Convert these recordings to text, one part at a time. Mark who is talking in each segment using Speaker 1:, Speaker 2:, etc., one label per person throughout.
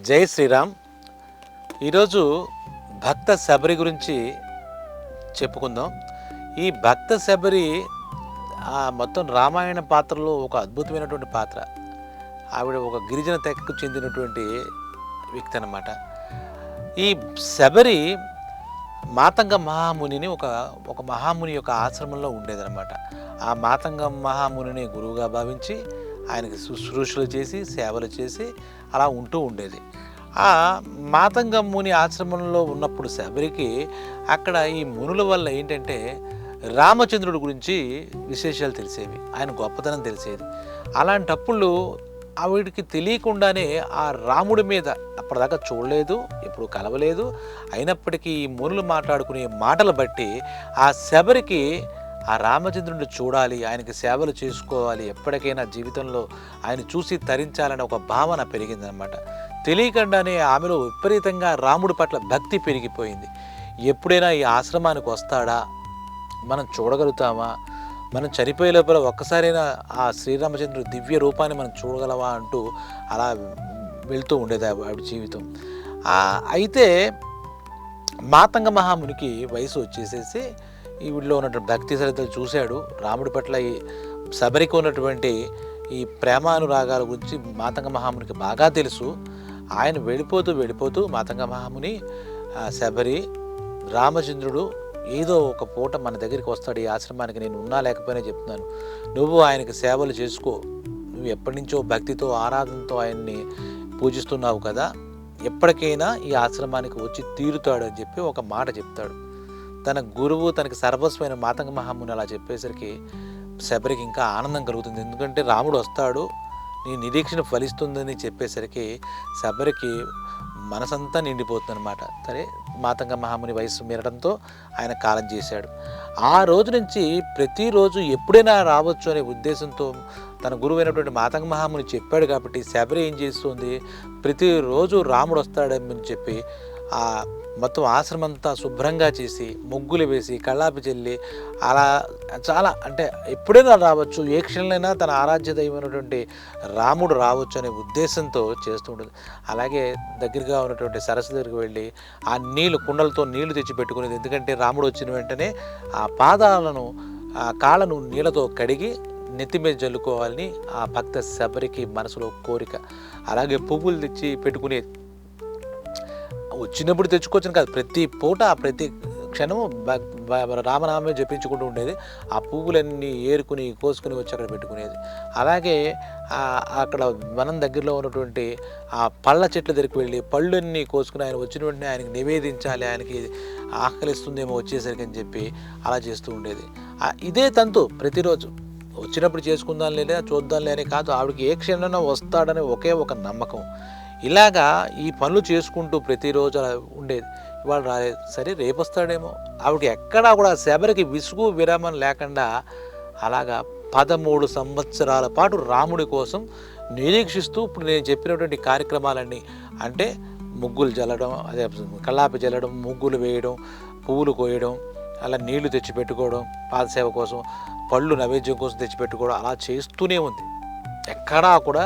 Speaker 1: జై శ్రీరామ్. ఈరోజు భక్త శబరి గురించి చెప్పుకుందాం. ఈ భక్త శబరి మొత్తం రామాయణ పాత్రలో ఒక అద్భుతమైనటువంటి పాత్ర. ఆవిడ ఒక గిరిజన తెగకు చెందినటువంటి వ్యక్తి అన్నమాట. ఈ శబరి మాతంగ మహామునిని ఒక మహాముని యొక్క ఆశ్రమంలో ఉండేదన్నమాట. ఆ మాతంగ మహామునిని గురువుగా భావించి ఆయనకి శుశ్రూషలు చేసి సేవలు చేసి అలా ఉంటూ ఉండేది. ఆ మాతంగ ముని ఆశ్రమంలో ఉన్నప్పుడు శబరికి అక్కడ ఈ మునుల వల్ల ఏంటంటే రామచంద్రుడి గురించి విశేషాలు తెలిసేవి, ఆయన గొప్పతనం తెలిసేది. అలాంటప్పుడు ఆవిడికి తెలియకుండానే ఆ రాముడి మీద అప్పటిదాకా చూడలేదు, ఎప్పుడు కలవలేదు, అయినప్పటికీ ఈ మునులు మాట్లాడుకునే మాటలు బట్టి ఆ శబరికి ఆ రామచంద్రుడిని చూడాలి, ఆయనకి సేవలు చేసుకోవాలి, ఎప్పటికైనా జీవితంలో ఆయన చూసి తరించాలనే ఒక భావన పెరిగిందనమాట. తెలియకుండానే ఆమెలో విపరీతంగా రాముడి పట్ల భక్తి పెరిగిపోయింది. ఎప్పుడైనా ఈ ఆశ్రమానికి వస్తాడా, మనం చూడగలుగుతామా, మనం చనిపోయే లోపల ఒక్కసారైనా ఆ శ్రీరామచంద్రుడి దివ్య రూపాన్ని మనం చూడగలవా అంటూ అలా వెళ్తూ ఉండేది ఆవిడ జీవితం. అయితే మాతంగ మహామునికి వయసు వచ్చేసేసి ఈ వీడిలో ఉన్నటువంటి భక్తి శ్రద్ధలు చూశాడు. రాముడి పట్ల ఈ శబరికి ఉన్నటువంటి ఈ ప్రేమానురాగాల గురించి మాతంగ మహామునికి బాగా తెలుసు. ఆయన వెళ్ళిపోతూ మాతంగ మహాముని శబరి, రామచంద్రుడు ఏదో ఒక పూట మన దగ్గరికి వస్తాడు, ఈ ఆశ్రమానికి నేను ఉన్నా లేకపోయినా చెప్తున్నాను, నువ్వు ఆయనకి సేవలు చేసుకో, నువ్వు ఎప్పటి నుంచో భక్తితో ఆరాధనతో ఆయన్ని పూజిస్తున్నావు కదా, ఎప్పటికైనా ఈ ఆశ్రమానికి వచ్చి తీరుతాడు అని చెప్పి ఒక మాట చెప్తాడు. తన గురువు తనకి సర్వస్వమైన మాతంగ మహాముని అలా చెప్పేసరికి శబరికి ఇంకా ఆనందం కలుగుతుంది. ఎందుకంటే రాముడు వస్తాడు, నీ నిరీక్షణ ఫలిస్తుందని చెప్పేసరికి శబరికి మనసంతా నిండిపోతుంది అనమాట. సరే, మాతంగ మహాముని వయస్సు మీరడంతో ఆయన కాలం చేశాడు. ఆ రోజు నుంచి ప్రతిరోజు ఎప్పుడైనా రావచ్చు అనే ఉద్దేశంతో తన గురువు అయినటువంటి మాతంగ మహాముని చెప్పాడు కాబట్టి శబరి ఏం చేస్తుంది, ప్రతిరోజు రాముడు వస్తాడని చెప్పి ఆ మొత్తం ఆశ్రమంతా శుభ్రంగా చేసి ముగ్గులు వేసి కళ్ళాపి చెల్లి అలా చాలా అంటే ఎప్పుడైనా రావచ్చు, ఏ క్షణంలో తన ఆరాధ్య దైవమైనటువంటి రాముడు రావచ్చు అనే ఉద్దేశంతో చేస్తూ ఉంటుంది. అలాగే దగ్గరగా ఉన్నటువంటి సరస్సు దగ్గరికి వెళ్ళి ఆ నీళ్లు కుండలతో నీళ్లు తెచ్చి పెట్టుకునేది. ఎందుకంటే రాముడు వచ్చిన వెంటనే ఆ పాదాలను ఆ కాళ్ళను నీళ్ళతో కడిగి నెత్తి మీద జల్లుకోవాలని ఆ భక్త శబరికి మనసులో కోరిక. అలాగే పువ్వులు తెచ్చి పెట్టుకునేది. వచ్చినప్పుడు తెచ్చుకోవచ్చును కాదు, ప్రతి పూట ప్రతి క్షణము రామనామే జపించుకుంటూ ఉండేది. ఆ పువ్వులన్నీ ఏరుకుని కోసుకుని వచ్చి అక్కడ పెట్టుకునేది. అలాగే అక్కడ వనం దగ్గరలో ఉన్నటువంటి ఆ పళ్ళ చెట్ల దగ్గరికి వెళ్ళి పళ్ళన్నీ కోసుకుని ఆయన వచ్చిన వెంటనే ఆయనకి నివేదించాలి, ఆయనకి ఆకలిస్తుందేమో వచ్చేసరికి అని చెప్పి అలా చేస్తూ ఉండేది. ఇదే తంతు ప్రతిరోజు వచ్చినప్పుడు చేసుకుందాం లేదా చూద్దాం లేని కాదు, ఆవిడకి ఏ క్షణంలో వస్తాడని ఒకే ఒక నమ్మకం. ఇలాగా ఈ పనులు చేసుకుంటూ ప్రతిరోజు అలా ఉండేది. ఇవాళ రాలేదు, సరే రేపు వస్తాడేమో. ఆవిడకి ఎక్కడా కూడా శబరికి విసుగు విరామం లేకుండా అలాగా 13 సంవత్సరాల పాటు రాముడి కోసం నిరీక్షిస్తూ ఇప్పుడు నేను చెప్పినటువంటి కార్యక్రమాలన్నీ, అంటే ముగ్గులు జల్లడం, అదే కళ్ళాపి జల్లడం, ముగ్గులు వేయడం, పువ్వులు కోయడం, అలా నీళ్లు తెచ్చిపెట్టుకోవడం, పాదసేవ కోసం పళ్ళు నైవేద్యం కోసం తెచ్చిపెట్టుకోవడం, అలా చేస్తూనే ఉంది. ఎక్కడా కూడా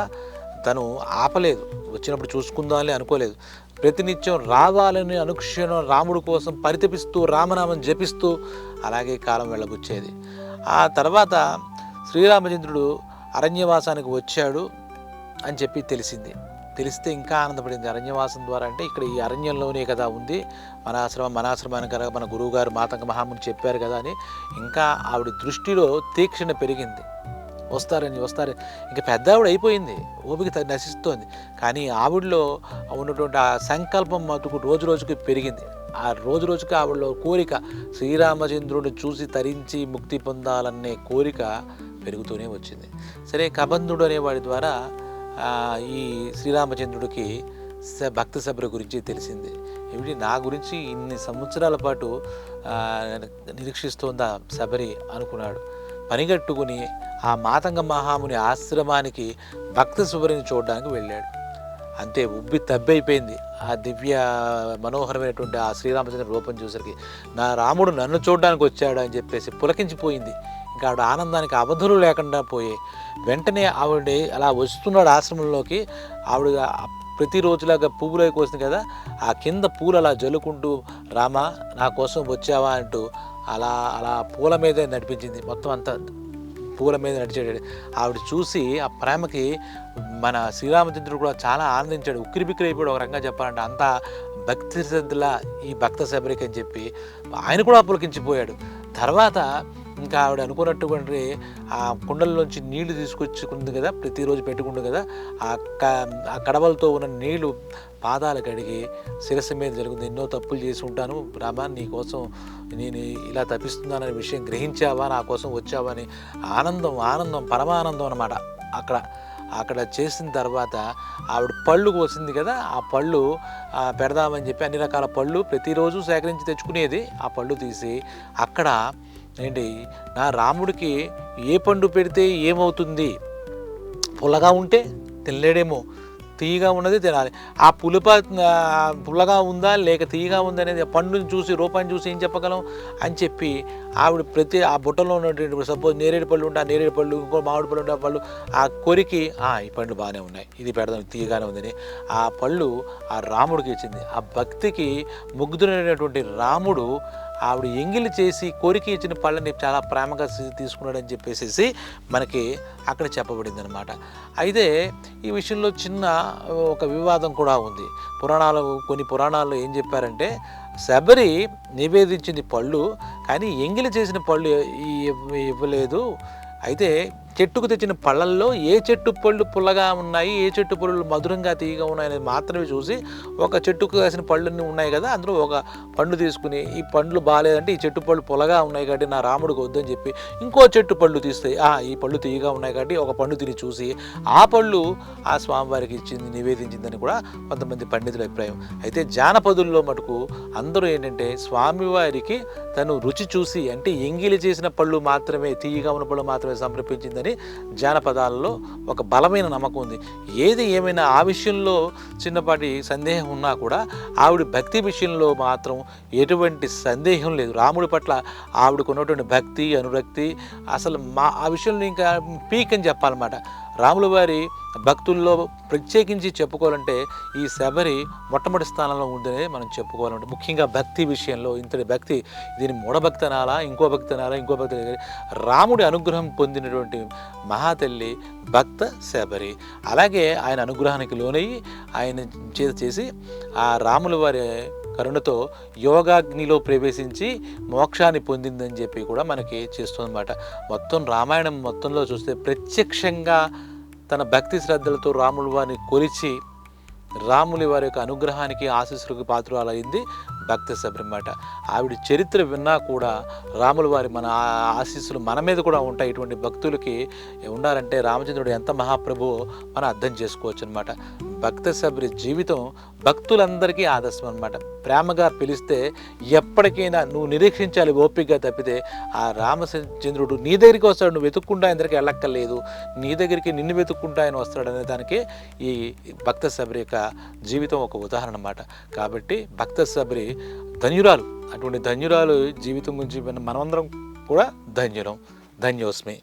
Speaker 1: తను ఆపలేదు. వచ్చినప్పుడు చూసుకుందామని అనుకోలేదు. ప్రతినిత్యం రావాలని అనుక్షణం రాముడి కోసం పరితపిస్తూ రామనామం జపిస్తూ అలాగే కాలం వెళ్ళబుచ్చేది. ఆ తర్వాత శ్రీరామచంద్రుడు అరణ్యవాసానికి వచ్చాడు అని చెప్పి తెలిస్తే ఇంకా ఆనందపడింది. అరణ్యవాసం ద్వారా అంటే ఇక్కడ ఈ అరణ్యంలోనే కదా ఉంది మన ఆశ్రమానికి కదా మన గురువుగారు మాతంగ మహాముని చెప్పారు కదా అని ఇంకా ఆవిడ దృష్టిలో తీక్షణ పెరిగింది. వస్తారు ఇంకా పెద్ద ఆవిడ అయిపోయింది, ఓపిక నశిస్తోంది. కానీ ఆవిడలో ఉన్నటువంటి ఆ సంకల్పం మటుకు రోజు రోజుకి పెరిగింది. ఆ రోజు రోజుకి ఆవిడలో కోరిక శ్రీరామచంద్రుడిని చూసి తరించి ముక్తి పొందాలనే కోరిక పెరుగుతూనే వచ్చింది. సరే, కబంధుడు అనేవాడి ద్వారా ఈ శ్రీరామచంద్రుడికి భక్త శబరి గురించి తెలిసింది. ఏమిటి, నా గురించి ఇన్ని సంవత్సరాల పాటు నిరీక్షిస్తోందా శబరి అనుకున్నాడు. పనిగట్టుకుని ఆ మాతంగ మహాముని ఆశ్రమానికి భక్త శబరిని చూడడానికి వెళ్ళాడు. అంతే, ఉబ్బి తబ్బైపోయింది. ఆ దివ్య మనోహరమైనటువంటి ఆ శ్రీరామచంద్ర రూపం చూసరికి నా రాముడు నన్ను చూడడానికి వచ్చాడు అని చెప్పేసి పులకించిపోయింది. ఇంకా ఆవిడ ఆనందానికి అవధులు లేకుండా పోయాయి. వెంటనే ఆవిడ అలా వస్తున్నాడు ఆశ్రమంలోకి. ఆవిడ ప్రతిరోజులాగా పువ్వులు కోసింది కదా, ఆ కింద పూలు అలా జల్లుకుంటూ రామా నా కోసం వచ్చావా అంటూ అలా అలా పూల మీదే నడిపించింది. మొత్తం అంతా పూల మీద నడిచాడు. ఆవిడ చూసి ఆ ప్రేమకి మన శ్రీరామచంద్రుడు కూడా చాలా ఆనందించాడు. ఉక్కిరిబిక్కిరి అయిపోయాడు ఒక రకంగా చెప్పాలంటే. అంతా భక్తి శ్రద్ధలా ఈ భక్త శబరికి అని చెప్పి ఆయన కూడా పులకించిపోయాడు. తర్వాత ఇంకా ఆవిడ అనుకున్నటువంటి ఆ కుండల్లోంచి నీళ్లు తీసుకొచ్చుకుంది కదా, ప్రతిరోజు పెట్టుకుంది కదా, ఆ కడవలతో ఉన్న నీళ్లు పాదాలు కడిగి శిరస్సు మీద జరుగుతుంది. ఎన్నో తప్పులు చేసి ఉంటాను రామా, నీ కోసం నేను ఇలా తప్పిస్తున్నాననే విషయం గ్రహించావా, నా కోసం వచ్చావా అని ఆనందం పరమానందం అన్నమాట. అక్కడ చేసిన తర్వాత ఆవిడ పళ్ళు కోసింది కదా, ఆ పళ్ళు పెడదామని చెప్పి అన్ని రకాల పళ్ళు ప్రతిరోజు సేకరించి తెచ్చుకునేది. ఆ పళ్ళు తీసి అక్కడ ఏంటి, నా రాముడికి ఏ పండు పెడితే ఏమవుతుంది, పుల్లగా ఉంటే తినలేడేమో, తీయగా ఉన్నది తినాలి. ఆ పుల్లగా ఉందా లేక తీయగా ఉందా అనేది పండుని చూసి రూపాన్ని చూసి ఏం చెప్పగలం అని చెప్పి ఆవిడ ఆ బుట్టలో ఉన్నటువంటి సపోజ్ నేరేడు పళ్ళు ఉంటే ఆ నేరేడు పళ్ళు, ఇంకో మామిడి పళ్ళు ఉంటే ఆ పళ్ళు ఆ కొరికి ఈ పండ్లు బాగానే ఉన్నాయి, ఇది పెడదాం, తీయగానే ఉందని ఆ పళ్ళు ఆ రాముడికి ఇచ్చింది. ఆ భక్తికి ముగ్ధుడైనటువంటి రాముడు ఆవిడ ఎంగిలి చేసి కోరిక ఇచ్చిన పళ్ళని చాలా ప్రేమగా తీసుకున్నాడని చెప్పేసి మనకి అక్కడ చెప్పబడింది అనమాట. అయితే ఈ విషయంలో చిన్న ఒక వివాదం కూడా ఉంది. కొన్ని పురాణాల్లో ఏం చెప్పారంటే, శబరి నివేదించింది పళ్ళు కానీ ఎంగిలి చేసిన పళ్ళు ఇవ్వలేదు. అయితే చెట్టుకు తెచ్చిన పళ్ళల్లో ఏ చెట్టు పళ్ళు పుల్లగా ఉన్నాయి, ఏ చెట్టు పళ్ళు మధురంగా తీయగా ఉన్నాయనేది మాత్రమే చూసి, ఒక చెట్టుకు కాసిన పళ్ళన్నీ ఉన్నాయి కదా, అందులో ఒక పండు తీసుకుని ఈ పండ్లు బాగాలేదంటే ఈ చెట్టు పళ్ళు పుల్లగా ఉన్నాయి కాబట్టి నా రాముడికి వద్దని చెప్పి ఇంకో చెట్టు పళ్ళు తీస్తాయి, ఈ పళ్ళు తీయగా ఉన్నాయి కాబట్టి ఒక పండు తిని చూసి ఆ పళ్ళు ఆ స్వామివారికి ఇచ్చింది, నివేదించిందని కూడా కొంతమంది పండితుల అభిప్రాయం. అయితే జానపదుల్లో మటుకు అందరూ ఏంటంటే స్వామివారికి తను రుచి చూసి, అంటే ఎంగిలి చేసిన పళ్ళు మాత్రమే, తీయగా ఉన్న పళ్ళు మాత్రమే సమర్పించిందని జానపదాలలో ఒక బలమైన నమ్మకం ఉంది. ఏది ఏమైనా ఆ విషయంలో చిన్నపాటి సందేహం ఉన్నా కూడా ఆవిడ భక్తి విషయంలో మాత్రం ఎటువంటి సందేహం లేదు. రాముడి పట్ల ఆవిడకు ఉన్నటువంటి భక్తి అనురక్తి అసలు ఆ విషయంలో ఇంకా పీక్ అని చెప్పాలన్నమాట. రాముల వారి భక్తుల్లో ప్రత్యేకించి చెప్పుకోవాలంటే ఈ శబరి మొట్టమొదటి స్థానంలో ఉందనే మనం చెప్పుకోవాలంటే, ముఖ్యంగా భక్తి విషయంలో ఇంతటి భక్తి, దీని మూఢభక్తి అనాలా, ఇంకో భక్తి అనాలా, ఇంకో భక్తి, రాముడి అనుగ్రహం పొందినటువంటి మహాతల్లి భక్త శబరి. అలాగే ఆయన అనుగ్రహానికి లోనయ్యి ఆయన చేసి ఆ రాముల వారి కరుణతో యోగాగ్నిలో ప్రవేశించి మోక్షాన్ని పొందిందని చెప్పి కూడా మనకి చేస్తుందన్నమాట. మొత్తం రామాయణం మొత్తంలో చూస్తే ప్రత్యక్షంగా తన భక్తి శ్రద్ధలతో రాముల వారిని కొలిచి రాములి వారి యొక్క అనుగ్రహానికి ఆశీస్సులకు పాత్రురాలైంది భక్త శబరి అన్నమాట. ఆవిడ చరిత్ర విన్నా కూడా రాముల వారి మన ఆశీస్సులు మన మీద కూడా ఉంటాయి. ఇటువంటి భక్తులకి ఉండాలంటే రామచంద్రుడు ఎంత మహాప్రభువో మనం అర్థం చేసుకోవచ్చు అనమాట. భక్త శబరి జీవితం భక్తులందరికీ ఆదర్శం అనమాట. ప్రేమగా పిలిస్తే ఎప్పటికైనా నువ్వు నిరీక్షించాలి ఓపికగా, తప్పితే ఆ రామచంద్రుడు నీ దగ్గరికి వస్తాడు, నువ్వు వెతుక్కుంటా ఆయన దగ్గరికి వెళ్ళక్కర్లేదు, నీ దగ్గరికి నిన్ను వెతుక్కుంటా ఆయన వస్తాడు అనే దానికి ఈ భక్త శబరి యొక్క జీవితం ఒక ఉదాహరణ అన్నమాట. కాబట్టి భక్త శబరి ధన్యురాలు. అటువంటి ధన్యురాలు జీవితం గురించి మనమందరం కూడా ధన్యోస్మి.